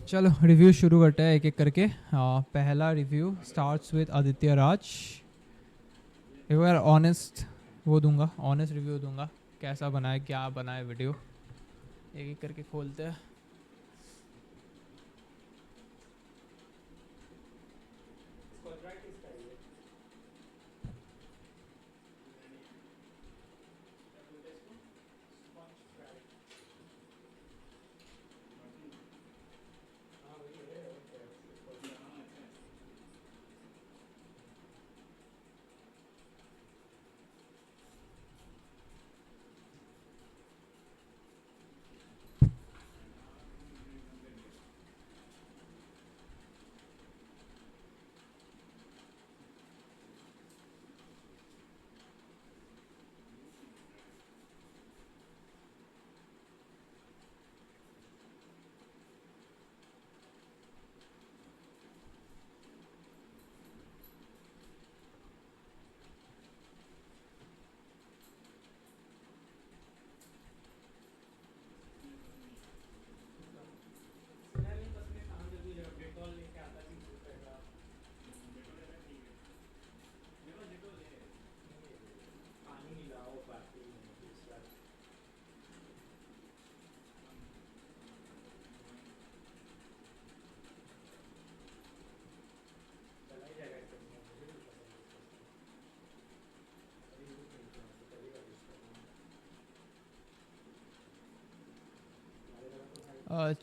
चलो रिव्यू शुरू करते हैं एक एक करके। पहला review starts with Aditya Raj. एक बार ऑनेस्ट वो दूंगा, ऑनेस्ट रिव्यू दूंगा कैसा बना है, क्या बना है वीडियो। एक एक करके खोलते हैं।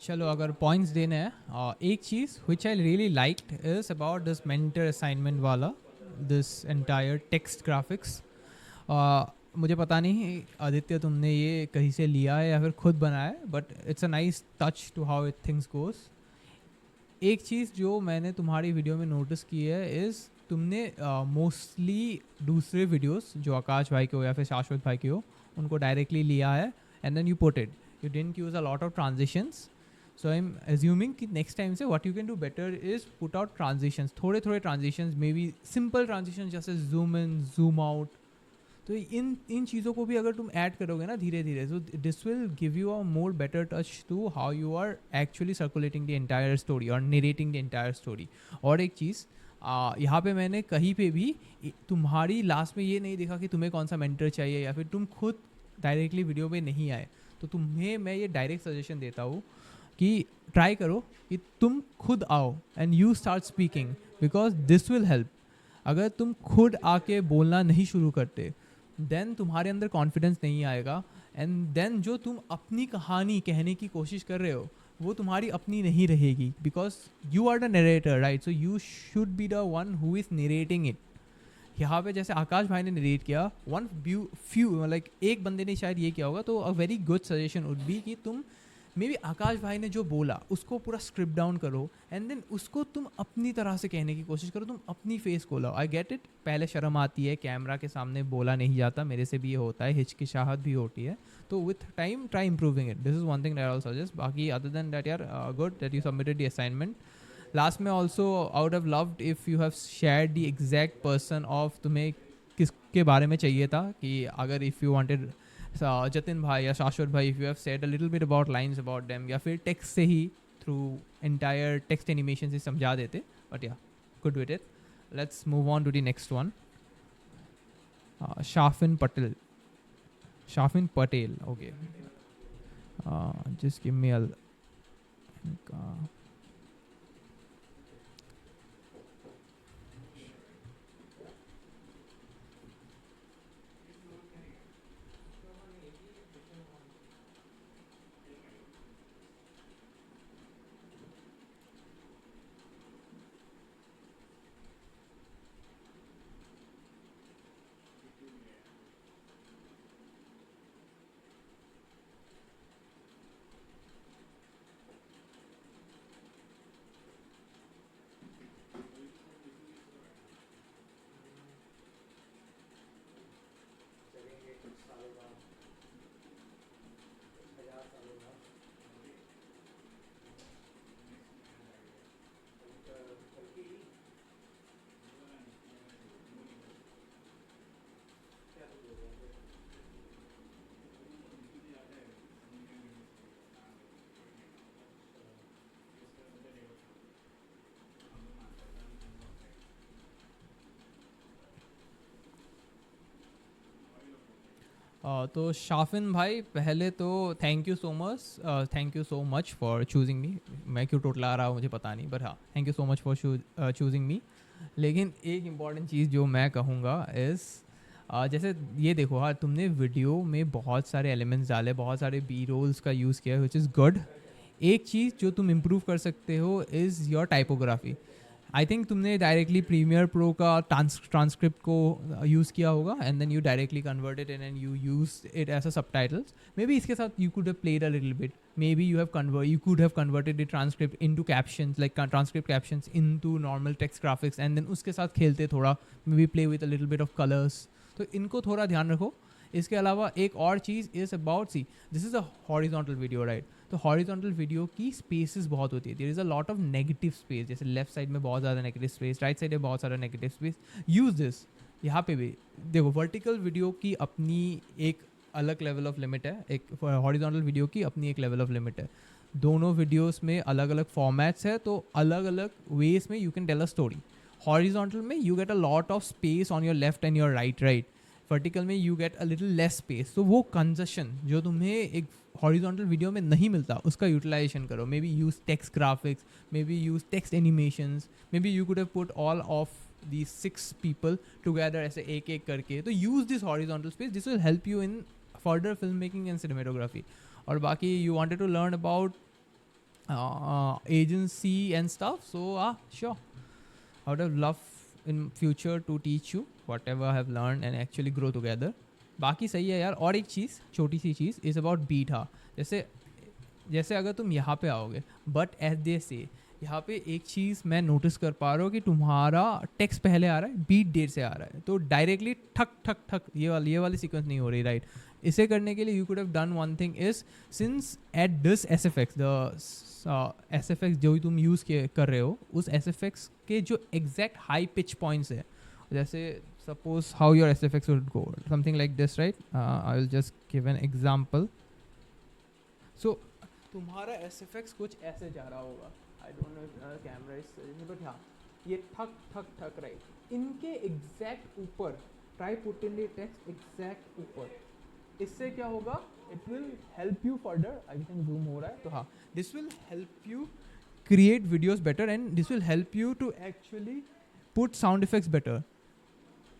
चलो अगर पॉइंट्स देने हैं, एक चीज़ which I really liked is about this mentor assignment वाला, दिस एंटायर टेक्स्ट ग्राफिक्स। मुझे पता नहीं आदित्य तुमने ये कहीं से लिया है या फिर खुद बनाया है, but it's a nice touch to how it things goes. एक चीज़ जो मैंने तुम्हारी वीडियो में नोटिस की है इज़ तुमने मोस्टली दूसरे वीडियोस जो आकाश भाई के हो या फिर शाश्वत भाई के हो उनको डायरेक्टली लिया है and then you put it, you didn't use a lot of transitions. So I am assuming कि नेक्स्ट टाइम से what you can do better is put out transitions, थोड़े थोड़े transitions, maybe simple transitions जैसे zoom in zoom out. तो इन इन चीज़ों को भी अगर तुम ऐड करोगे ना धीरे धीरे, so this will give you a more better touch to how you are actually circulating the entire story और नरेटिंग द एंटायर स्टोरी। और एक चीज़, यहाँ पे मैंने कहीं पे भी तुम्हारी लास्ट में ये नहीं देखा कि तुम्हें कौन सा मेंटर चाहिए या फिर तुम खुद डायरेक्टली वीडियो में नहीं आए। तो तुम्हें मैं ये डायरेक्ट सजेशन देता हूँ कि ट्राई करो कि तुम खुद आओ and you start speaking, because this will help. अगर तुम खुद आके बोलना नहीं शुरू करते देन तुम्हारे अंदर कॉन्फिडेंस नहीं आएगा, एंड देन जो तुम अपनी कहानी कहने की कोशिश कर रहे हो वो तुम्हारी अपनी नहीं रहेगी, because you are the narrator, right? So you should be the one who is narrating it. यहाँ पे जैसे आकाश भाई ने नरेट किया, वन फ्यू लाइक एक बंदे ने शायद ये किया होगा, तो a very good suggestion would be कि तुम मे बी आकाश भाई ने जो बोला उसको पूरा स्क्रिप्ट डाउन करो एंड देन उसको तुम अपनी तरह से कहने की कोशिश करो, तुम अपनी फेस को लाओ। आई गेट इट, पहले शर्म आती है, कैमरा के सामने बोला नहीं जाता, मेरे से भी ये होता है, हिचकिचाहट भी होती है। तो with time try improving it, this is one thing that I will suggest. बाकी अदर देन दैट यार, good that you submitted the assignment. Last में also I would have loved if you have share the exact person of तुम्हें किसके बारे में चाहिए था, कि अगर इफ़ यू वांटेड जतिन भाई या शाश्वत भाई, if you have said a little bit about lines about them, या फिर टेक्स्ट से ही थ्रू एंटायर टेक्स्ट एनिमेशन से समझा देते। But yeah, good with it. Let's move on to the next one. Shafin Patel, Shafin Patel, okay. Just give me a, तो शाफिन भाई, पहले तो thank you so much for choosing me. मैं क्यों टोटला रहा हूँ मुझे पता नहीं, बट हाँ, thank you so much for choosing मी। लेकिन एक इम्पॉर्टेंट चीज़ जो मैं कहूँगा इस जैसे ये देखो, हाँ, तुमने वीडियो में बहुत सारे एलिमेंट्स डाले, बहुत सारे बी रोल्स का यूज़ किया, विच इज़ गुड। एक चीज़ जो तुम इम्प्रूव कर सकते हो is your typography. I think तुमने डायरेक्टली प्रीमियर प्रो का ट्रांसक्रिप्ट को यूज़ किया होगा, and then you directly converted and you use it as a subtitles. Maybe इसके साथ you could have played a little bit, maybe you could have converted the transcript into captions, like transcript captions into normal text graphics, and then उसके साथ खेलते थोड़ा, maybe play with a little bit of colors। तो इनको थोड़ा ध्यान रखो। इसके अलावा एक और चीज़ is about, see this is a horizontal video, right? तो हॉरिजॉन्टल वीडियो की स्पेसेस बहुत होती है, there is a lot of negative space, जैसे लेफ्ट साइड में बहुत ज़्यादा नेगेटिव स्पेस, राइट साइड में बहुत सारा नेगेटिव स्पेस। Use this. यहाँ पे भी देखो, वर्टिकल वीडियो की अपनी एक अलग लेवल ऑफ लिमिट है, एक हॉरिजॉन्टल वीडियो की अपनी एक लेवल ऑफ लिमिट है। दोनों वीडियोस में अलग अलग फॉर्मेट्स है, तो अलग अलग वेज में you can tell a story. Horizontal में you get a lot of space on your left and your right. Vertical में you get a little less space, तो वो कंजशन जो तुम्हें एक हॉरिजॉन्टल वीडियो में नहीं मिलता, उसका यूटिलाइजेशन करो। Maybe use text graphics, maybe use text animations, maybe you could have put all of the 6 people together, ऐसे एक एक करके। तो use this horizontal space, this will help you in further film making and cinematography. और बाकी you wanted to learn about agency and stuff, so sure, I would have loved in future to teach you whatever I have learned and actually grow together। बाकी सही है यार। और एक चीज़, छोटी सी चीज़ is about beat. हाँ, जैसे जैसे अगर तुम यहाँ पे आओगे, बट एज दे से यहाँ पे एक चीज़ मैं नोटिस कर पा रहा हूँ कि तुम्हारा टेक्स्ट पहले आ रहा है, बीट देर से आ रहा है, तो डायरेक्टली ठक ठक ठक ये वाली सीक्वेंस नहीं हो रही, राइट? इसे करने के लिए you could have done one thing is, since at this S F x, the S F x जो तुम यूज़ कर रहे हो, उस एस एफ एक्स के जो एग्जैक्ट हाई पिच पॉइंट्स है, जैसे suppose how your SFX would go, something like this, right? I will just give an example. So तुम्हारा SFX कुछ ऐसे जा रहा होगा, I don't know if camera is, but हाँ, ये ठक ठक ठक, right? इनके exact ऊपर try put in the text exact ऊपर। इससे क्या होगा? It will help you further। I think zoom हो रहा है, तो हाँ, this will help you create videos better, and this will help you to actually put sound effects better।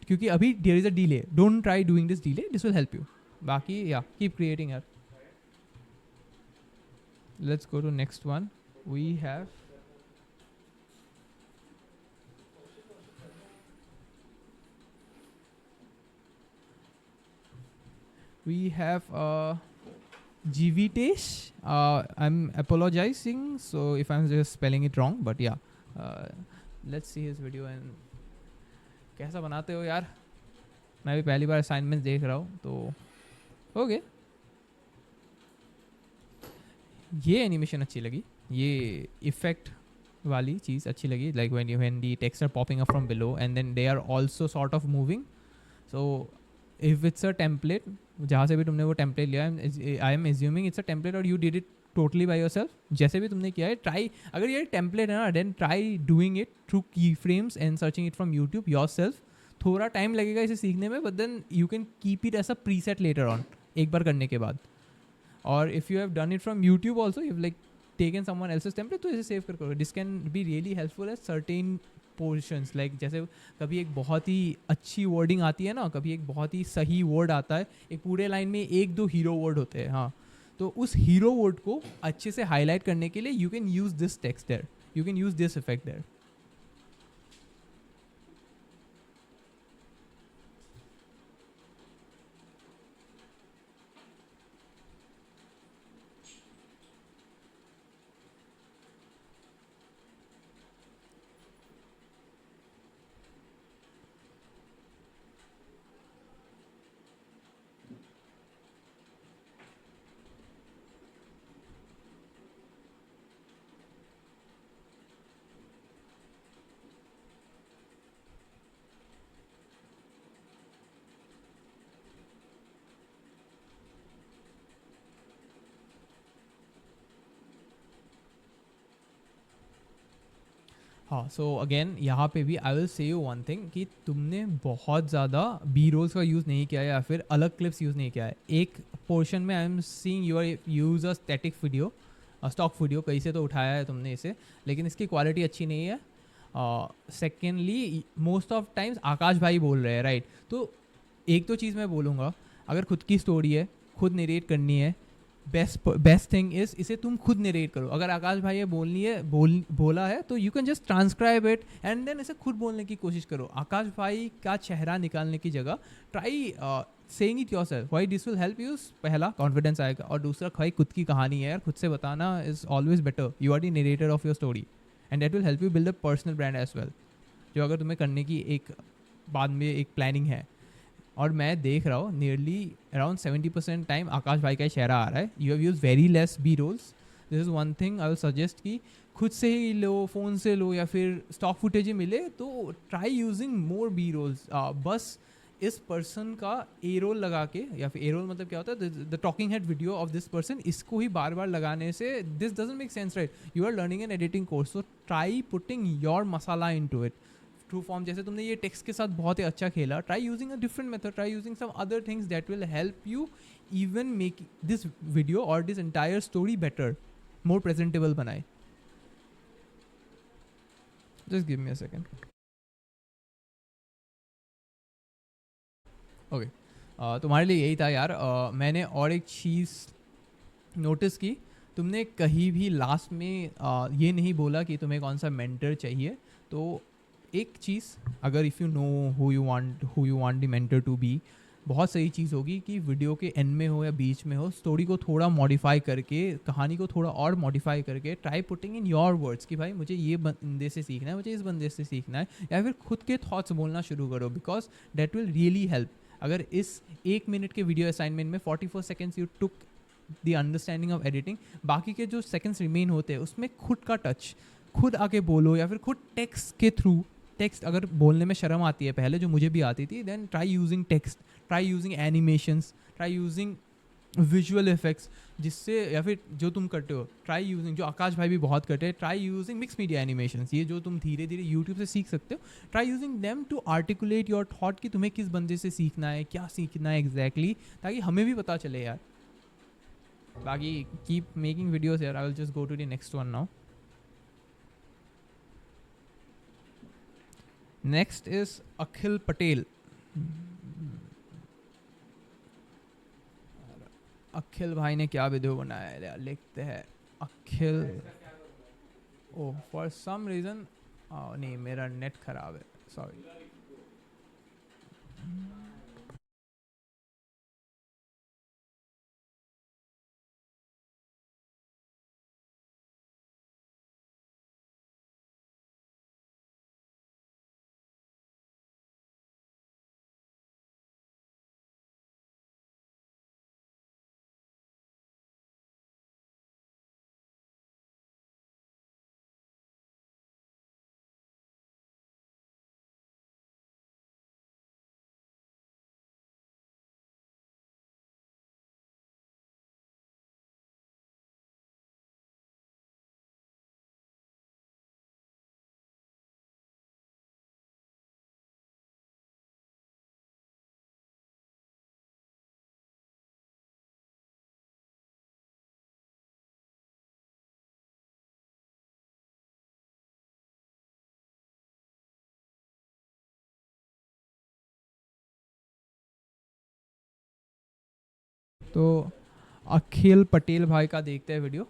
क्योंकि अभी there is a delay, don't try doing this delay, this will help you. बाकी या keep creating यार। Let's go to next one. We have Jivitesh। I'm apologizing so if I'm just spelling it wrong, but yeah, let's see his video and कैसा बनाते हो यार। मैं भी पहली बार असाइनमेंट देख रहा हूँ, तो ओके। ये एनिमेशन अच्छी लगी, ये इफेक्ट वाली चीज़ अच्छी लगी, like when the text are popping up from below and then they are also sort of moving। so if it's a template, जहाँ से भी तुमने वो टेम्पलेट लिया, I am assuming it's a template और you did it totally by yourself. जैसे भी तुमने किया है, ट्राई, अगर ये टेम्पलेट है ना, then try doing it through key frames and searching it from YouTube yourself. थोड़ा टाइम लगेगा इसे सीखने में, but then you can keep it as a preset later on, एक बार करने के बाद। और if you have done it from YouTube also, you like taken someone else's template, तो इसे सेव कर करो। This can be really helpful at certain portions, like जैसे कभी एक बहुत ही अच्छी वर्डिंग आती है ना, कभी एक बहुत ही सही वर्ड आता है, एक पूरे लाइन में एक दो हीरो वर्ड होते हैं, हाँ, तो उस हीरो वर्ड को अच्छे से हाईलाइट करने के लिए you can use this text there, you can use this effect there. हाँ, सो अगेन यहाँ पे भी I will say you one thing कि तुमने बहुत ज़्यादा बी रोल्स का यूज़ नहीं किया है या फिर अलग क्लिप्स यूज़ नहीं किया है। एक पोर्शन में I am seeing your use a static video, stock video कहीं से तो उठाया है तुमने इसे, लेकिन इसकी क्वालिटी अच्छी नहीं है। सेकेंडली मोस्ट ऑफ टाइम्स आकाश भाई बोल रहे हैं, राइट? तो एक तो चीज़ मैं बोलूँगा, अगर खुद की स्टोरी है, खुद नरेट करनी है, बेस्ट थिंग इज इसे तुम खुद नरेट करो। अगर आकाश भाई ये बोलनी है बोला है तो you can just transcribe it and then इसे खुद बोलने की कोशिश करो। आकाश भाई का चेहरा निकालने की जगह try saying it yourself. Why this will help you? पहला कॉन्फिडेंस आएगा, और दूसरा भाई खुद की कहानी है यार, खुद से बताना is always better. You are the narrator of your story and that will help you build a personal brand as well, जो अगर तुम्हें करने की एक बाद में एक प्लानिंग है। और मैं देख रहा हूँ नियरली अराउंड 70% टाइम आकाश भाई का ही चेहरा आ रहा है। You have use very less B rolls. This is one thing I will suggest कि खुद से ही लो, फ़ोन से लो या फिर स्टॉक फुटेज ही मिले तो try using more B rolls. बस इस पर्सन का ए रोल लगा के, या फिर ए रोल मतलब क्या होता है, the talking head video of this person, इसको ही बार बार लगाने से this doesn't make sense, right? You are learning an editing course, so try putting your masala in to it. True form जैसे तुमने ये टेक्स्ट के साथ बहुत ही अच्छा खेला, try using a different method, try using some other things that will help you even make this video और this entire story better, more presentable बनाए। Just give me a second. Okay, तुम्हारे लिए यही था यार। मैंने और एक चीज़ नोटिस की, तुमने कहीं भी लास्ट में ये नहीं बोला कि तुम्हें कौन सा मेंटर चाहिए। तो एक चीज़, अगर if you know who you want the mentor to be, बहुत सही चीज़ होगी कि वीडियो के एंड में हो या बीच में हो, स्टोरी को थोड़ा मॉडिफाई करके, कहानी को थोड़ा और मॉडिफाई करके try putting in your words कि भाई मुझे ये बंदे से सीखना है, मुझे इस बंदे से सीखना है, या फिर खुद के थॉट्स बोलना शुरू करो, because that will really help. अगर इस 1 मिनट के वीडियो असाइनमेंट में 44 seconds you took the understanding of editing, बाकी के जो सेकंड्स रिमेन होते हैं उसमें खुद का टच, खुद आके बोलो, या फिर खुद टेक्स्ट के थ्रू, टेक्स्ट अगर बोलने में शर्म आती है पहले, जो मुझे भी आती थी, then try using text, try using animations, try using visual effects, जिससे, या फिर जो तुम करते हो ट्राई यूजिंग, जो आकाश भाई भी बहुत करते हैं, try using mix media animations, ये जो तुम धीरे धीरे यूट्यूब से सीख सकते हो, try using them to articulate your thought कि तुम्हें किस बंदे से सीखना है, क्या सीखना है एग्जैक्टली, ताकि हमें भी पता चले यार। बाकी keep making videos here. I will just go to the next one now. Next is Akhil Patel. अखिल भाई ने क्या वीडियो बनाया है यार, लिखते हैं अखिल। ओ फॉर सम रीज़न, नहीं मेरा नेट खराब है, सॉरी। तो अखिल पटेल भाई का देखते हैं वीडियो।